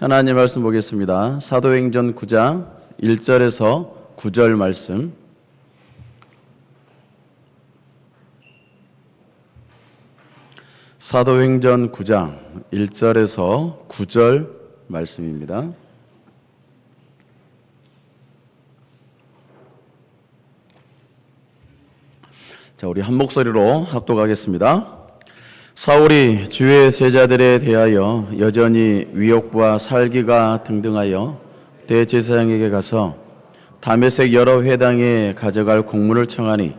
하나님 말씀 보겠습니다. 사도행전 9장 1절에서 9절 말씀. 사도행전 9장 1절에서 9절 말씀입니다. 자, 우리 한 목소리로 합독하겠습니다. 사울이 주의 제자들에 대하여 여전히 위협과 살기가 등등하여 대제사장에게 가서 다메섹 여러 회당에 가져갈 공문을 청하니,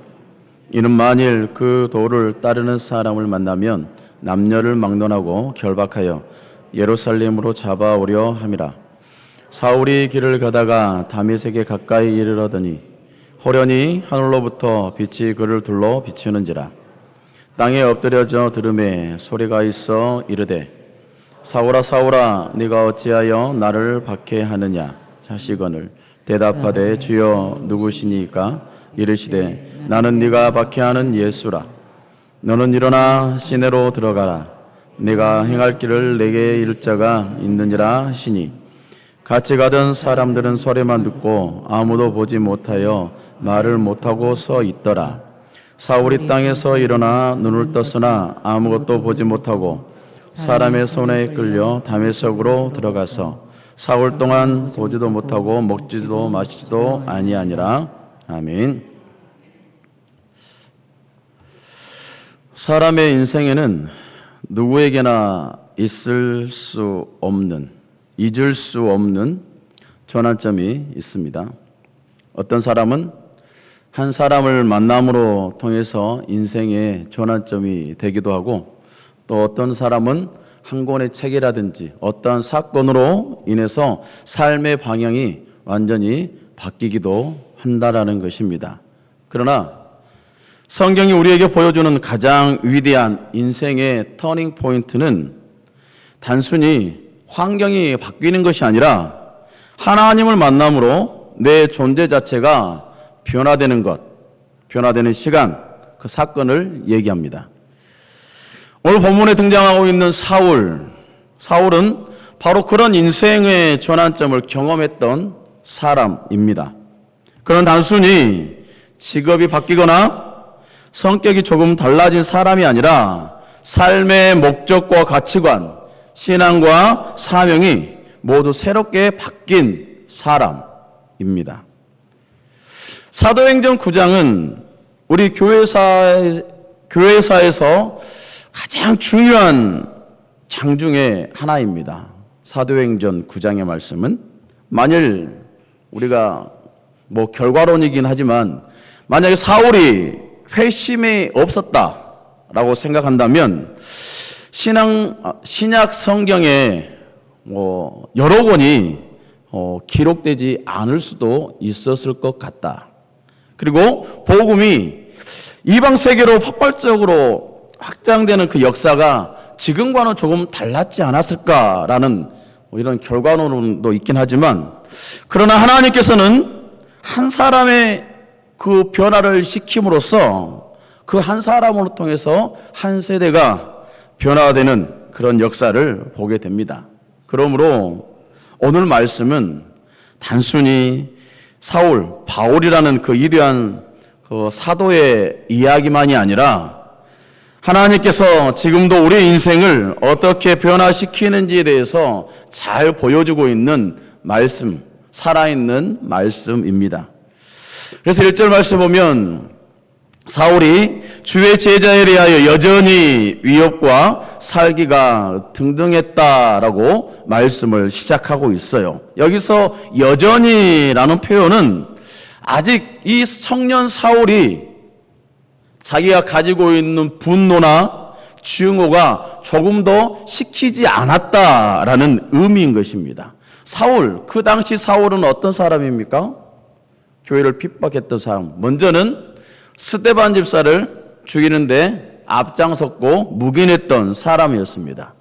이는 만일 그 도를 따르는 사람을 만나면 남녀를 막론하고 결박하여 예루살렘으로 잡아오려 함이라. 사울이 길을 가다가 다메섹에 가까이 이르러더니 호련히 하늘로부터 빛이 그를 둘러 비추는지라. 땅에 엎드려져 들음에 소리가 있어 이르되, 사울아 사울아 네가 어찌하여 나를 박해하느냐. 자식언을 대답하되 주여 누구시니까? 이르시되 나는 네가 박해하는 예수라. 너는 일어나 시내로 들어가라. 네가 행할 길을 내게 이를 자가 있느니라 하시니, 같이 가던 사람들은 소리만 듣고 아무도 보지 못하여 말을 못하고 서 있더라. 사울이 땅에서 일어나 눈을 떴으나 아무것도 보지 못하고 사람의 손에 끌려 다메섹으로 들어가서 사흘 동안 보지도 못하고 먹지도 마시지도 아니하니라. 아멘. 사람의 인생에는 누구에게나 있을 수 없는, 잊을 수 없는 전환점이 있습니다. 어떤 사람은 한 사람을 만남으로 통해서 인생의 전환점이 되기도 하고, 또 어떤 사람은 한 권의 책이라든지 어떠한 사건으로 인해서 삶의 방향이 완전히 바뀌기도 한다라는 것입니다. 그러나 성경이 우리에게 보여주는 가장 위대한 인생의 터닝 포인트는 단순히 환경이 바뀌는 것이 아니라 하나님을 만남으로 내 존재 자체가 변화되는 것, 변화되는 시간, 그 사건을 얘기합니다. 오늘 본문에 등장하고 있는 사울은 바로 그런 인생의 전환점을 경험했던 사람입니다. 그는 단순히 직업이 바뀌거나 성격이 조금 달라진 사람이 아니라 삶의 목적과 가치관, 신앙과 사명이 모두 새롭게 바뀐 사람입니다. 사도행전 9장은 우리 교회사에서 가장 중요한 장 중에 하나입니다. 사도행전 9장의 말씀은 만일 우리가 결과론이긴 하지만 만약에 사울이 회심이 없었다라고 생각한다면 신약 성경에 여러 권이 기록되지 않을 수도 있었을 것 같다. 그리고 복음이 이방 세계로 폭발적으로 확장되는 그 역사가 지금과는 조금 달랐지 않았을까라는 이런 결과론도 있긴 하지만, 그러나 하나님께서는 한 사람의 그 변화를 시킴으로써 그 한 사람으로 통해서 한 세대가 변화되는 그런 역사를 보게 됩니다. 그러므로 오늘 말씀은 단순히 사울, 바울이라는 그 위대한 그 사도의 이야기만이 아니라 하나님께서 지금도 우리의 인생을 어떻게 변화시키는지에 대해서 잘 보여주고 있는 말씀, 살아있는 말씀입니다. 그래서 1절 말씀 보면 사울이 주의 제자에 대하여 여전히 위협과 살기가 등등했다라고 말씀을 시작하고 있어요. 여기서 여전히라는 표현은 아직 이 청년 사울이 자기가 가지고 있는 분노나 증오가 조금 더 식히지 않았다라는 의미인 것입니다. 그 당시 사울은 어떤 사람입니까? 교회를 핍박했던 사람. 먼저는 스데반 집사를 죽이는데 앞장섰고 묵인했던 사람이었습니다.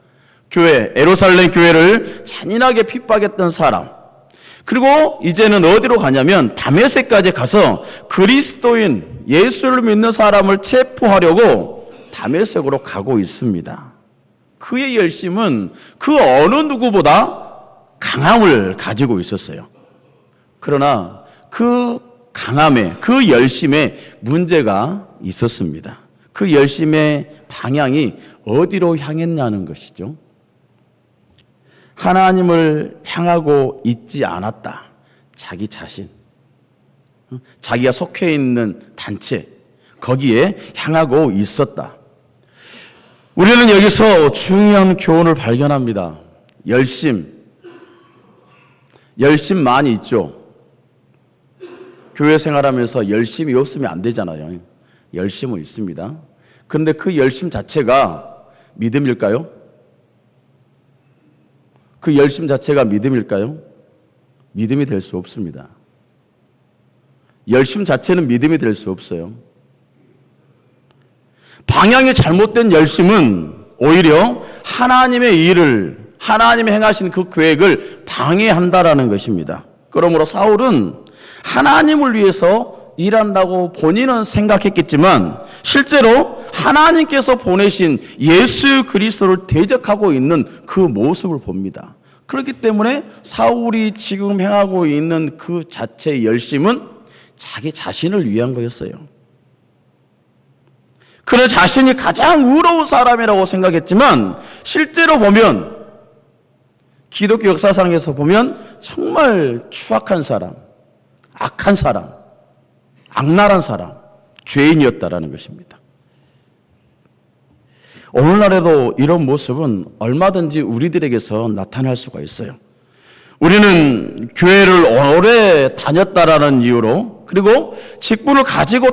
예루살렘 교회를 잔인하게 핍박했던 사람. 그리고 이제는 어디로 가냐면 다메섹까지 가서 그리스도인 예수를 믿는 사람을 체포하려고 다메섹으로 가고 있습니다. 그의 열심은 그 어느 누구보다 강함을 가지고 있었어요. 그러나 그 강함에, 그 열심에 문제가 있었습니다. 그 열심의 방향이 어디로 향했냐는 것이죠. 하나님을 향하고 있지 않았다. 자기 자신, 자기가 속해 있는 단체, 거기에 향하고 있었다. 우리는 여기서 중요한 교훈을 발견합니다. 열심 많이 있죠. 교회 생활하면서 열심이 없으면 안 되잖아요. 열심은 있습니다. 그런데 그 열심 자체가 믿음일까요? 그 열심 자체가 믿음일까요? 믿음이 될 수 없습니다. 열심 자체는 믿음이 될 수 없어요. 방향이 잘못된 열심은 오히려 하나님의 일을, 하나님이 행하신 그 계획을 방해한다라는 것입니다. 그러므로 사울은 하나님을 위해서 일한다고 본인은 생각했겠지만 실제로 하나님께서 보내신 예수 그리스도를 대적하고 있는 그 모습을 봅니다. 그렇기 때문에 사울이 지금 행하고 있는 그 자체의 열심은 자기 자신을 위한 거였어요. 그는 자신이 가장 의로운 사람이라고 생각했지만 실제로 보면, 기독교 역사상에서 보면 정말 추악한 사람, 악한 사람, 악랄한 사람, 죄인이었다라는 것입니다. 오늘날에도 이런 모습은 얼마든지 우리들에게서 나타날 수가 있어요. 우리는 교회를 오래 다녔다라는 이유로, 그리고 직분을 가지고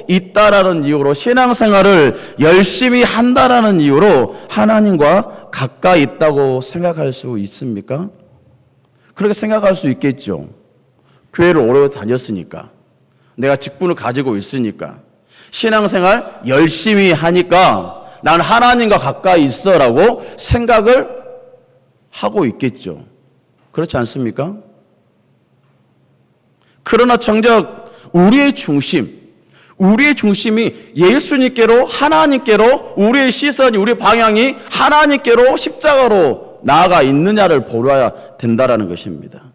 있다라는 이유로, 신앙생활을 열심히 한다라는 이유로 하나님과 가까이 있다고 생각할 수 있습니까? 그렇게 생각할 수 있겠죠. 교회를 오래 다녔으니까, 내가 직분을 가지고 있으니까, 신앙생활 열심히 하니까 난 하나님과 가까이 있어라고 생각을 하고 있겠죠. 그렇지 않습니까? 그러나 정작 우리의 중심이 예수님께로, 하나님께로, 우리의 시선이, 우리의 방향이 하나님께로, 십자가로 나아가 있느냐를 보아야 된다라는 것입니다.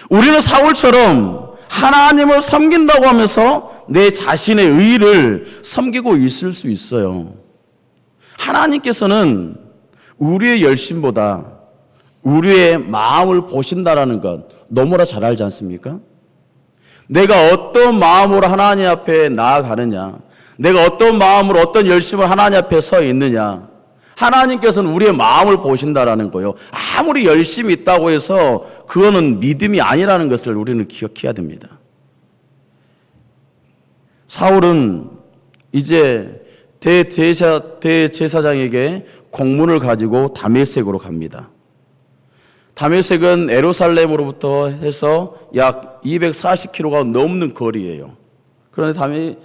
우리는 사울처럼 하나님을 섬긴다고 하면서 내 자신의 의를 섬기고 있을 수 있어요. 하나님께서는 우리의 열심보다 우리의 마음을 보신다라는 것 너무나 잘 알지 않습니까? 내가 어떤 마음으로 하나님 앞에 나아가느냐, 내가 어떤 마음으로 어떤 열심을 하나님 앞에 서 있느냐, 하나님께서는 우리의 마음을 보신다라는 거예요. 아무리 열심히 있다고 해서 그거는 믿음이 아니라는 것을 우리는 기억해야 됩니다. 사울은 이제 대제사장에게 공문을 가지고 다메섹으로 갑니다. 다메섹은 예루살렘으로부터 해서 약 240km가 넘는 거리예요. 그런데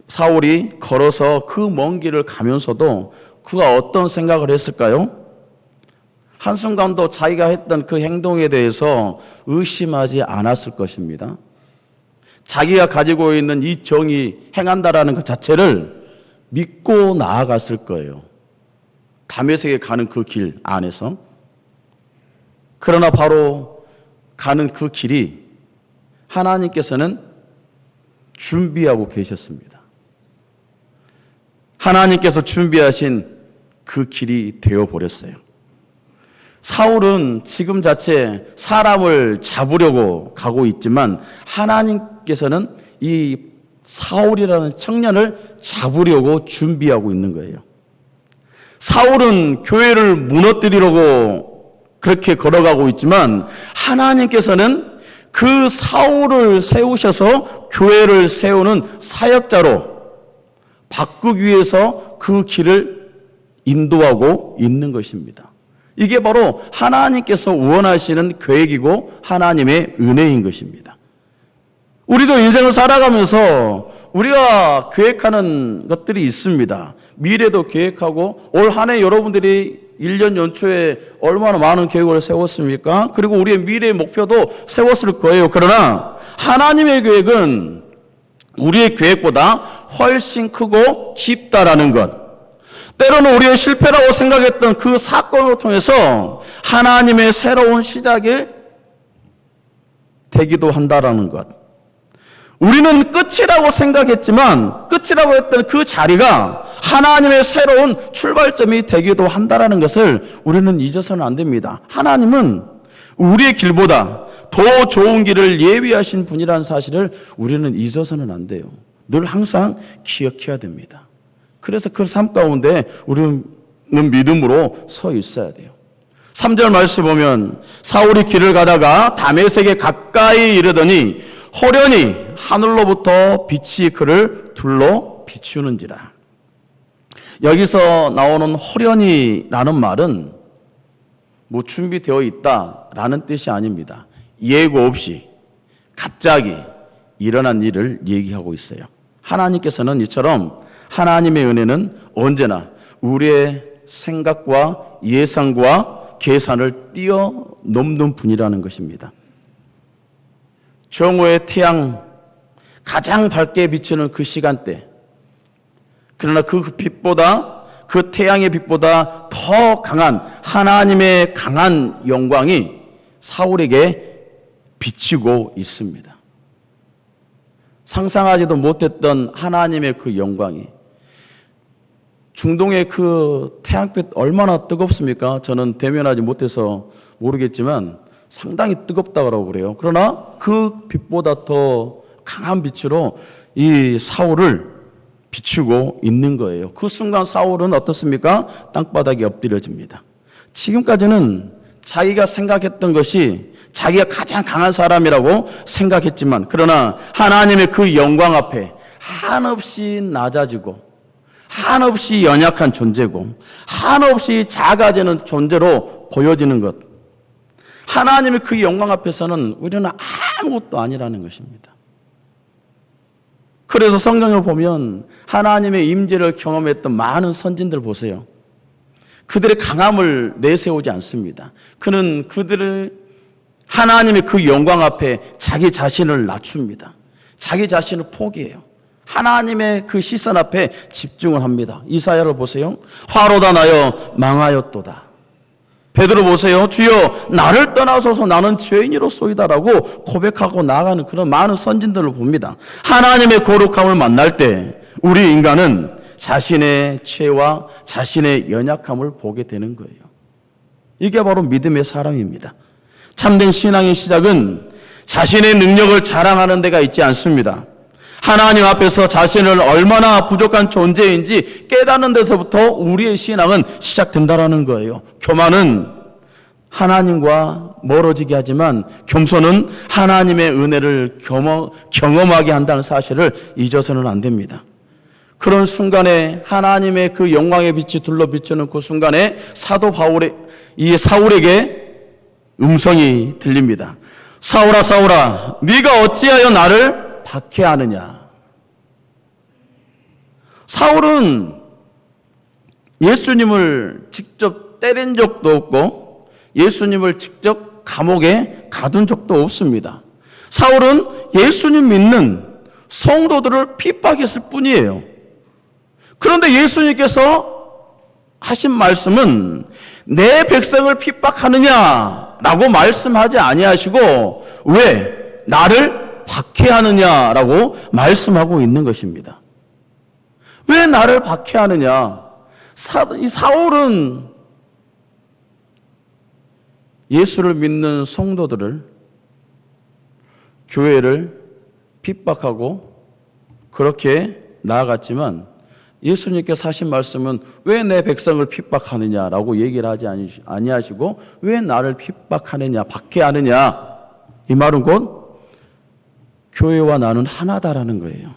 사울이 걸어서 그 먼 길을 가면서도 그가 어떤 생각을 했을까요? 한순간도 자기가 했던 그 행동에 대해서 의심하지 않았을 것입니다. 자기가 가지고 있는 이 정이 행한다라는 것 자체를 믿고 나아갔을 거예요. 다메섹에 가는 그 길 안에서. 그러나 바로 가는 그 길이 하나님께서는 준비하고 계셨습니다. 하나님께서 준비하신 그 길이 되어버렸어요. 사울은 지금 자체 사람을 잡으려고 가고 있지만 하나님께서는 이 사울이라는 청년을 잡으려고 준비하고 있는 거예요. 사울은 교회를 무너뜨리려고 그렇게 걸어가고 있지만 하나님께서는 그 사울을 세우셔서 교회를 세우는 사역자로 바꾸기 위해서 그 길을 인도하고 있는 것입니다. 이게 바로 하나님께서 원하시는 계획이고 하나님의 은혜인 것입니다. 우리도 인생을 살아가면서 우리가 계획하는 것들이 있습니다. 미래도 계획하고 올 한 해 여러분들이 1년 연초에 얼마나 많은 계획을 세웠습니까? 그리고 우리의 미래의 목표도 세웠을 거예요. 그러나 하나님의 계획은 우리의 계획보다 훨씬 크고 깊다라는 것. 때로는 우리의 실패라고 생각했던 그 사건을 통해서 하나님의 새로운 시작이 되기도 한다라는 것. 우리는 끝이라고 생각했지만 끝이라고 했던 그 자리가 하나님의 새로운 출발점이 되기도 한다라는 것을 우리는 잊어서는 안 됩니다. 하나님은 우리의 길보다 더 좋은 길을 예비하신 분이라는 사실을 우리는 잊어서는 안 돼요. 늘 항상 기억해야 됩니다. 그래서 그 삶 가운데 우리는 믿음으로 서 있어야 돼요. 3절 말씀 보면 사울이 길을 가다가 다메섹에 가까이 이르더니 호련히 하늘로부터 빛이 그를 둘러 비추는지라. 여기서 나오는 호련히라는 말은 뭐 준비되어 있다라는 뜻이 아닙니다. 예고 없이 갑자기 일어난 일을 얘기하고 있어요. 하나님께서는 이처럼 하나님의 은혜는 언제나 우리의 생각과 예상과 계산을 뛰어넘는 분이라는 것입니다. 정오의 태양 가장 밝게 비치는 그 시간대, 그러나 그 빛보다, 그 태양의 빛보다 더 강한 하나님의 강한 영광이 사울에게 비치고 있습니다. 상상하지도 못했던 하나님의 그 영광이, 중동의 그 태양빛 얼마나 뜨겁습니까? 저는 대면하지 못해서 모르겠지만 상당히 뜨겁다고 그래요. 그러나 그 빛보다 더 강한 빛으로 이 사울을 비추고 있는 거예요. 그 순간 사울은 어떻습니까? 땅바닥에 엎드려집니다. 지금까지는 자기가 생각했던 것이 자기가 가장 강한 사람이라고 생각했지만, 그러나 하나님의 그 영광 앞에 한없이 낮아지고 한없이 연약한 존재고 한없이 작아지는 존재로 보여지는 것, 하나님의 그 영광 앞에서는 우리는 아무것도 아니라는 것입니다. 그래서 성경을 보면 하나님의 임재를 경험했던 많은 선진들 보세요. 그들의 강함을 내세우지 않습니다. 그는 그들의 하나님의 그 영광 앞에 자기 자신을 낮춥니다. 자기 자신을 포기해요. 하나님의 그 시선 앞에 집중을 합니다. 이사야를 보세요. 화로다 나여 망하였도다. 베드로 보세요. 주여 나를 떠나소서 나는 죄인이로소이다라고 고백하고 나아가는 그런 많은 선진들을 봅니다. 하나님의 거룩함을 만날 때 우리 인간은 자신의 죄와 자신의 연약함을 보게 되는 거예요. 이게 바로 믿음의 사람입니다. 참된 신앙의 시작은 자신의 능력을 자랑하는 데가 있지 않습니다. 하나님 앞에서 자신을 얼마나 부족한 존재인지 깨닫는 데서부터 우리의 신앙은 시작된다라는 거예요. 교만은 하나님과 멀어지게 하지만 겸손은 하나님의 은혜를 경험하게 한다는 사실을 잊어서는 안 됩니다. 그런 순간에 하나님의 그 영광의 빛이 둘러 비추는 그 순간에 사도 이 사울에게 음성이 들립니다. 사울아 사울아 네가 어찌하여 나를 박해하느냐. 사울은 예수님을 직접 때린 적도 없고 예수님을 직접 감옥에 가둔 적도 없습니다. 사울은 예수님 믿는 성도들을 핍박했을 뿐이에요. 그런데 예수님께서 하신 말씀은 내 백성을 핍박하느냐라고 말씀하지 아니하시고 왜 나를 박해하느냐라고 말씀하고 있는 것입니다. 왜 나를 박해하느냐? 이 사울은 예수를 믿는 성도들을, 교회를 핍박하고 그렇게 나아갔지만 예수님께서 하신 말씀은 왜 내 백성을 핍박하느냐라고 얘기를 하지 아니하시고 왜 나를 핍박하느냐, 박해하느냐, 이 말은 곧 교회와 나는 하나다라는 거예요.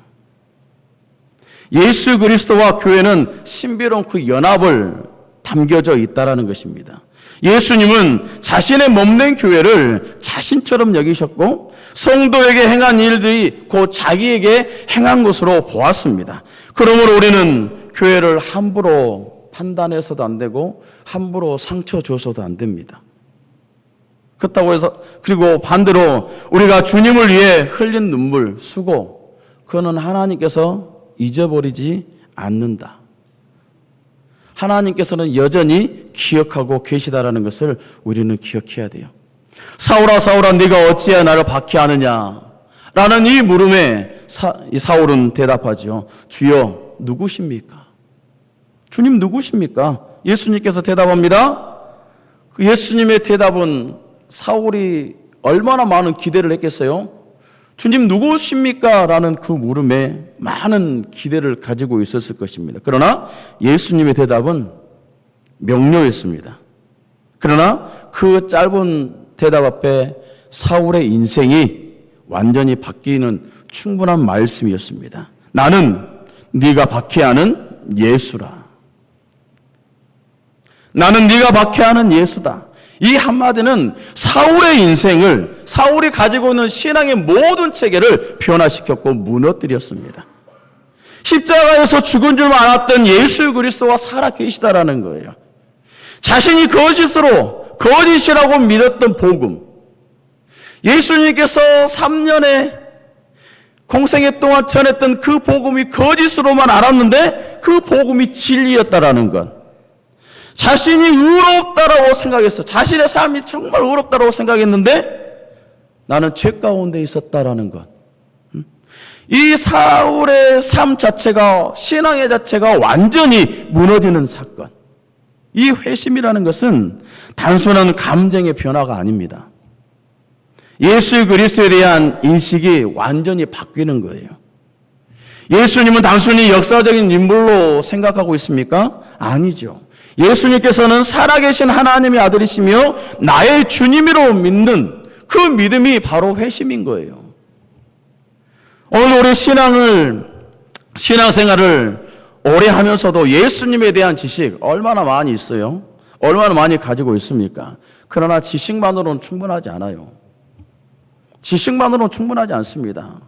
예수 그리스도와 교회는 신비로운 그 연합을 담겨져 있다라는 것입니다. 예수님은 자신의 몸된 교회를 자신처럼 여기셨고 성도에게 행한 일들이 곧 자기에게 행한 것으로 보았습니다. 그러므로 우리는 교회를 함부로 판단해서도 안 되고 함부로 상처 줘서도 안 됩니다. 그렇다고 해서, 그리고 반대로 우리가 주님을 위해 흘린 눈물, 수고, 그거는 하나님께서 잊어버리지 않는다. 하나님께서는 여전히 기억하고 계시다라는 것을 우리는 기억해야 돼요. 사울아 사울아 네가 어찌하여 나를 박해하느냐 라는 이 물음에 사울은 대답하죠. 주여 누구십니까? 주님 누구십니까? 예수님께서 대답합니다. 그 예수님의 대답은 사울이 얼마나 많은 기대를 했겠어요? 주님 누구십니까? 라는 그 물음에 많은 기대를 가지고 있었을 것입니다. 그러나 예수님의 대답은 명료했습니다. 그러나 그 짧은 대답 앞에 사울의 인생이 완전히 바뀌는 충분한 말씀이었습니다. 나는 네가 박해하는 예수라. 나는 네가 박해하는 예수다. 이 한마디는 사울의 인생을, 사울이 가지고 있는 신앙의 모든 체계를 변화시켰고 무너뜨렸습니다. 십자가에서 죽은 줄 알았던 예수 그리스도가 살아계시다라는 거예요. 자신이 거짓이라고 믿었던 복음, 예수님께서 3년의 공생애 동안 전했던 그 복음이 거짓으로만 알았는데 그 복음이 진리였다라는 것, 자신이 의롭다라고 생각했어. 자신의 삶이 정말 의롭다라고 생각했는데 나는 죄 가운데 있었다라는 것. 이 사울의 삶 자체가, 신앙의 자체가 완전히 무너지는 사건. 이 회심이라는 것은 단순한 감정의 변화가 아닙니다. 예수 그리스도에 대한 인식이 완전히 바뀌는 거예요. 예수님은 단순히 역사적인 인물로 생각하고 있습니까? 아니죠. 예수님께서는 살아계신 하나님의 아들이시며 나의 주님으로 믿는 그 믿음이 바로 회심인 거예요. 오늘 우리 신앙생활을 오래 하면서도 예수님에 대한 지식 얼마나 많이 있어요? 얼마나 많이 가지고 있습니까? 그러나 지식만으로는 충분하지 않아요. 지식만으로는 충분하지 않습니다.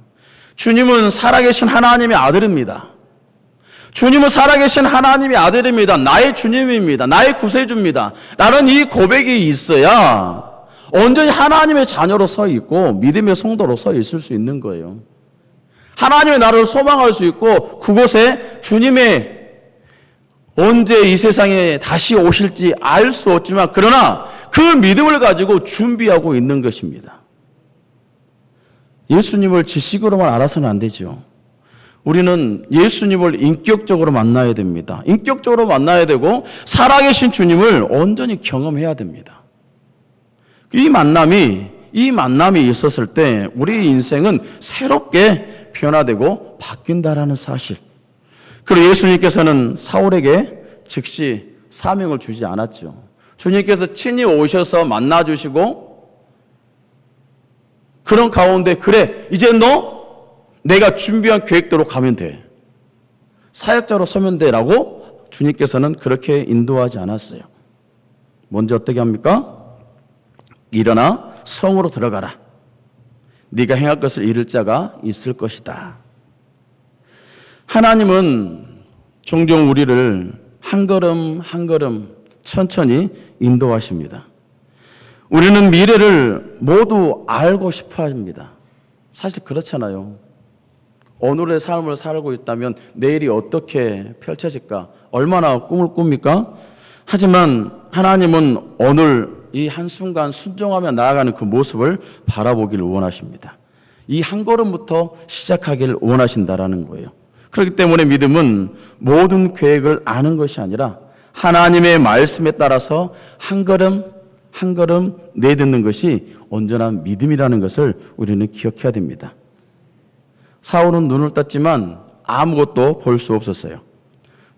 주님은 살아계신 하나님의 아들입니다. 주님은 살아계신 하나님의 아들입니다. 나의 주님입니다. 나의 구세주입니다. 라는 이 고백이 있어야 온전히 하나님의 자녀로 서 있고 믿음의 성도로 서 있을 수 있는 거예요. 하나님의 나라를 소망할 수 있고 그곳에 주님의 언제 이 세상에 다시 오실지 알 수 없지만 그러나 그 믿음을 가지고 준비하고 있는 것입니다. 예수님을 지식으로만 알아서는 안 되죠. 우리는 예수님을 인격적으로 만나야 됩니다. 인격적으로 만나야 되고 살아계신 주님을 온전히 경험해야 됩니다. 이 만남이 있었을 때 우리 인생은 새롭게 변화되고 바뀐다라는 사실. 그리고 예수님께서는 사울에게 즉시 사명을 주지 않았죠. 주님께서 친히 오셔서 만나주시고 그런 가운데 그래 이제 너 내가 준비한 계획대로 가면 돼. 사역자로 서면 돼 라고 주님께서는 그렇게 인도하지 않았어요. 먼저 어떻게 합니까? 일어나 성으로 들어가라. 네가 행할 것을 이룰 자가 있을 것이다. 하나님은 종종 우리를 한 걸음 한 걸음 천천히 인도하십니다. 우리는 미래를 모두 알고 싶어 합니다. 사실 그렇잖아요. 오늘의 삶을 살고 있다면 내일이 어떻게 펼쳐질까? 얼마나 꿈을 꿉니까? 하지만 하나님은 오늘 이 한순간 순종하며 나아가는 그 모습을 바라보기를 원하십니다. 이 한 걸음부터 시작하기를 원하신다라는 거예요. 그렇기 때문에 믿음은 모든 계획을 아는 것이 아니라 하나님의 말씀에 따라서 한 걸음 한 걸음 내딛는 것이 온전한 믿음이라는 것을 우리는 기억해야 됩니다. 사울은 눈을 떴지만 아무것도 볼 수 없었어요.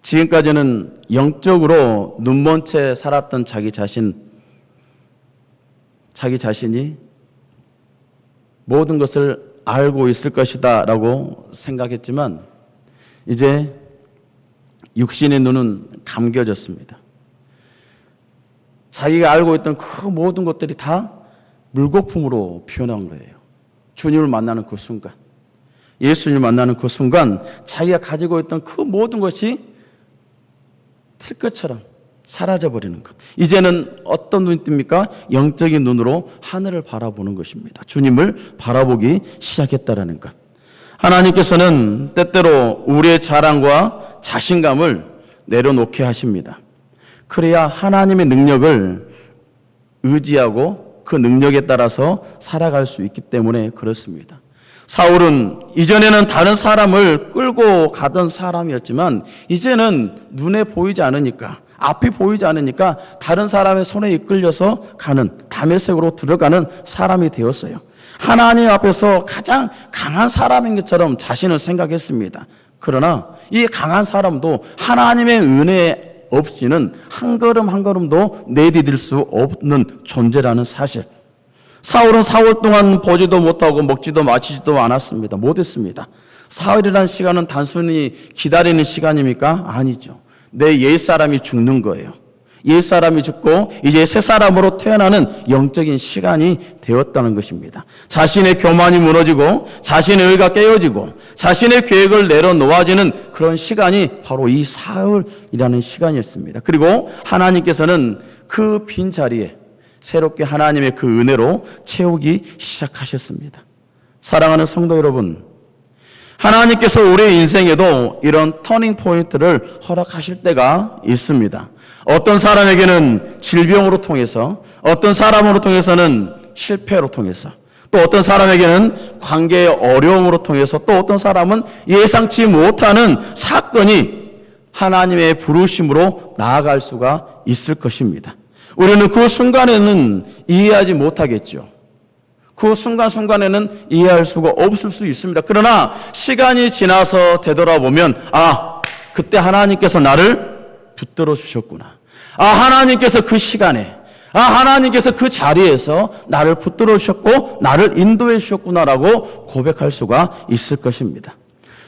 지금까지는 영적으로 눈먼 채 살았던 자기 자신이 모든 것을 알고 있을 것이다 라고 생각했지만 이제 육신의 눈은 감겨졌습니다. 자기가 알고 있던 그 모든 것들이 다 물거품으로 변한 거예요. 주님을 만나는 그 순간, 예수님을 만나는 그 순간 자기가 가지고 있던 그 모든 것이 틀 것처럼 사라져버리는 것. 이제는 어떤 눈이 뜹니까? 영적인 눈으로 하늘을 바라보는 것입니다. 주님을 바라보기 시작했다라는 것. 하나님께서는 때때로 우리의 자랑과 자신감을 내려놓게 하십니다. 그래야 하나님의 능력을 의지하고 그 능력에 따라서 살아갈 수 있기 때문에 그렇습니다. 사울은 이전에는 다른 사람을 끌고 가던 사람이었지만 이제는 눈에 보이지 않으니까, 앞이 보이지 않으니까 다른 사람의 손에 이끌려서 가는, 다메섹으로 들어가는 사람이 되었어요. 하나님 앞에서 가장 강한 사람인 것처럼 자신을 생각했습니다. 그러나 이 강한 사람도 하나님의 은혜 없이는 한 걸음 한 걸음도 내디딜 수 없는 존재라는 사실. 사울은 사흘 동안 보지도 못하고 먹지도 마시지도 않았습니다. 못했습니다. 사흘이라는 시간은 단순히 기다리는 시간입니까? 아니죠. 내 옛사람이 죽는 거예요. 옛사람이 죽고 이제 새 사람으로 태어나는 영적인 시간이 되었다는 것입니다. 자신의 교만이 무너지고 자신의 의가 깨어지고 자신의 계획을 내려놓아지는 그런 시간이 바로 이 사흘이라는 시간이었습니다. 그리고 하나님께서는 그 빈자리에 새롭게 하나님의 그 은혜로 채우기 시작하셨습니다. 사랑하는 성도 여러분, 하나님께서 우리의 인생에도 이런 터닝 포인트를 허락하실 때가 있습니다. 어떤 사람에게는 질병으로 통해서, 어떤 사람으로 통해서는 실패로 통해서, 또 어떤 사람에게는 관계의 어려움으로 통해서, 또 어떤 사람은 예상치 못하는 사건이 하나님의 부르심으로 나아갈 수가 있을 것입니다. 우리는 그 순간에는 이해하지 못하겠죠. 그 순간순간에는 이해할 수가 없을 수 있습니다. 그러나 시간이 지나서 되돌아보면 그때 하나님께서 나를 붙들어 주셨구나. 하나님께서 그 시간에, 하나님께서 그 자리에서 나를 붙들어 주셨고 나를 인도해 주셨구나라고 고백할 수가 있을 것입니다.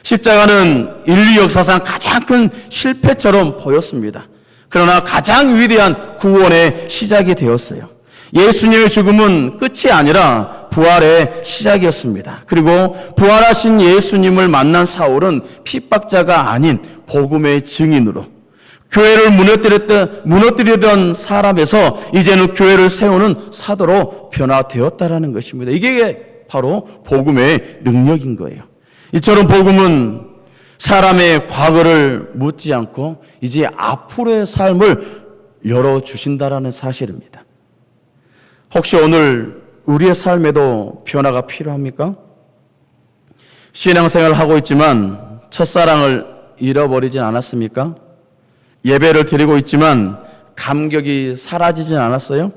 십자가는 인류 역사상 가장 큰 실패처럼 보였습니다. 그러나 가장 위대한 구원의 시작이 되었어요. 예수님의 죽음은 끝이 아니라 부활의 시작이었습니다. 그리고 부활하신 예수님을 만난 사울은 핍박자가 아닌 복음의 증인으로 교회를 무너뜨리던 사람에서 이제는 교회를 세우는 사도로 변화되었다라는 것입니다. 이게 바로 복음의 능력인 거예요. 이처럼 복음은 사람의 과거를 묻지 않고 이제 앞으로의 삶을 열어주신다라는 사실입니다. 혹시 오늘 우리의 삶에도 변화가 필요합니까? 신앙생활을 하고 있지만 첫사랑을 잃어버리진 않았습니까? 예배를 드리고 있지만 감격이 사라지진 않았어요?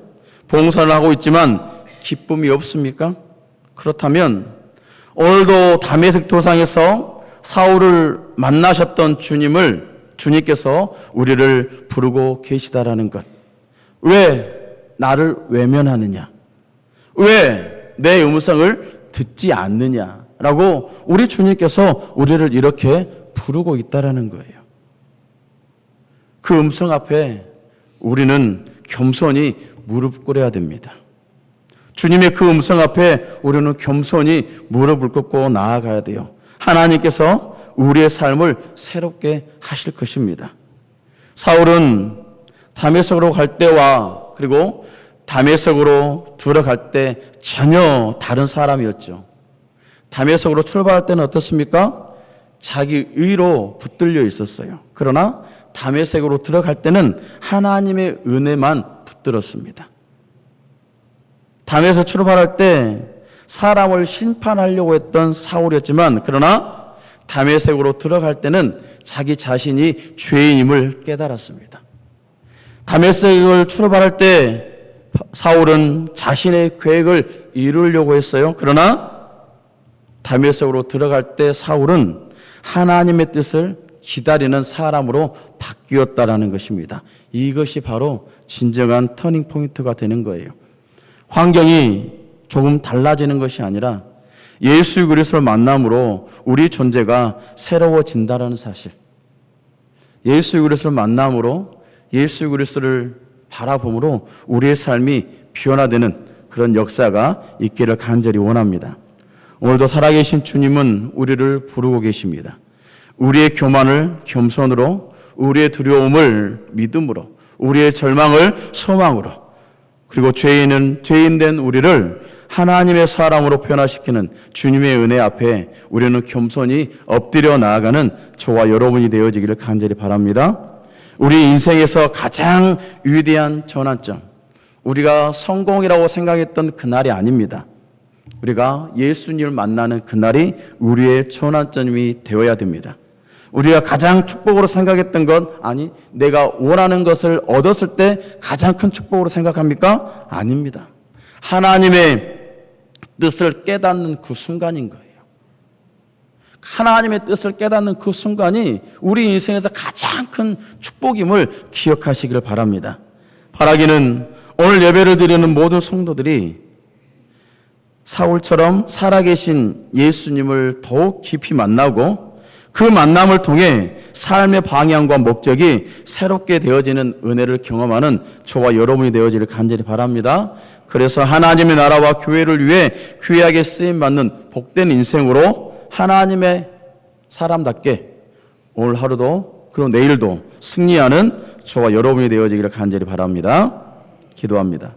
봉사를 하고 있지만 기쁨이 없습니까? 그렇다면 오늘도 다메섹 도상에서 사울을 만나셨던 주님께서 우리를 부르고 계시다라는 것. 왜 나를 외면하느냐? 왜 내 음성을 듣지 않느냐라고 우리 주님께서 우리를 이렇게 부르고 있다라는 거예요. 그 음성 앞에 우리는 겸손히 무릎 꿇어야 됩니다. 주님의 그 음성 앞에 우리는 겸손히 무릎을 꿇고 나아가야 돼요. 하나님께서 우리의 삶을 새롭게 하실 것입니다. 사울은 다메섹으로 갈 때와 그리고 다메섹으로 들어갈 때 전혀 다른 사람이었죠. 다메섹으로 출발할 때는 어떻습니까? 자기 의로 붙들려 있었어요. 그러나 다메섹으로 들어갈 때는 하나님의 은혜만 붙들었습니다. 다메섹 출발할 때 사람을 심판하려고 했던 사울이었지만 그러나 다메섹으로 들어갈 때는 자기 자신이 죄인임을 깨달았습니다. 다메섹을 출발할 때 사울은 자신의 계획을 이루려고 했어요. 그러나 다메섹으로 들어갈 때 사울은 하나님의 뜻을 기다리는 사람으로 바뀌었다라는 것입니다. 이것이 바로 진정한 터닝 포인트가 되는 거예요. 환경이 조금 달라지는 것이 아니라 예수 그리스도를 만남으로 우리 존재가 새로워진다는 사실. 예수 그리스도를 만남으로 예수 그리스도를 바라봄으로 우리의 삶이 변화되는 그런 역사가 있기를 간절히 원합니다. 오늘도 살아계신 주님은 우리를 부르고 계십니다. 우리의 교만을 겸손으로, 우리의 두려움을 믿음으로, 우리의 절망을 소망으로, 그리고 죄인된 우리를 하나님의 사람으로 변화시키는 주님의 은혜 앞에 우리는 겸손히 엎드려 나아가는 저와 여러분이 되어지기를 간절히 바랍니다. 우리 인생에서 가장 위대한 전환점, 우리가 성공이라고 생각했던 그날이 아닙니다. 우리가 예수님을 만나는 그날이 우리의 전환점이 되어야 됩니다. 우리가 가장 축복으로 생각했던 것, 아니 내가 원하는 것을 얻었을 때 가장 큰 축복으로 생각합니까? 아닙니다. 하나님의 뜻을 깨닫는 그 순간인 거예요. 하나님의 뜻을 깨닫는 그 순간이 우리 인생에서 가장 큰 축복임을 기억하시기를 바랍니다. 바라기는 오늘 예배를 드리는 모든 성도들이 사울처럼 살아계신 예수님을 더욱 깊이 만나고 그 만남을 통해 삶의 방향과 목적이 새롭게 되어지는 은혜를 경험하는 저와 여러분이 되어지기를 간절히 바랍니다. 그래서 하나님의 나라와 교회를 위해 귀하게 쓰임받는 복된 인생으로 하나님의 사람답게 오늘 하루도 그리고 내일도 승리하는 저와 여러분이 되어지기를 간절히 바랍니다. 기도합니다.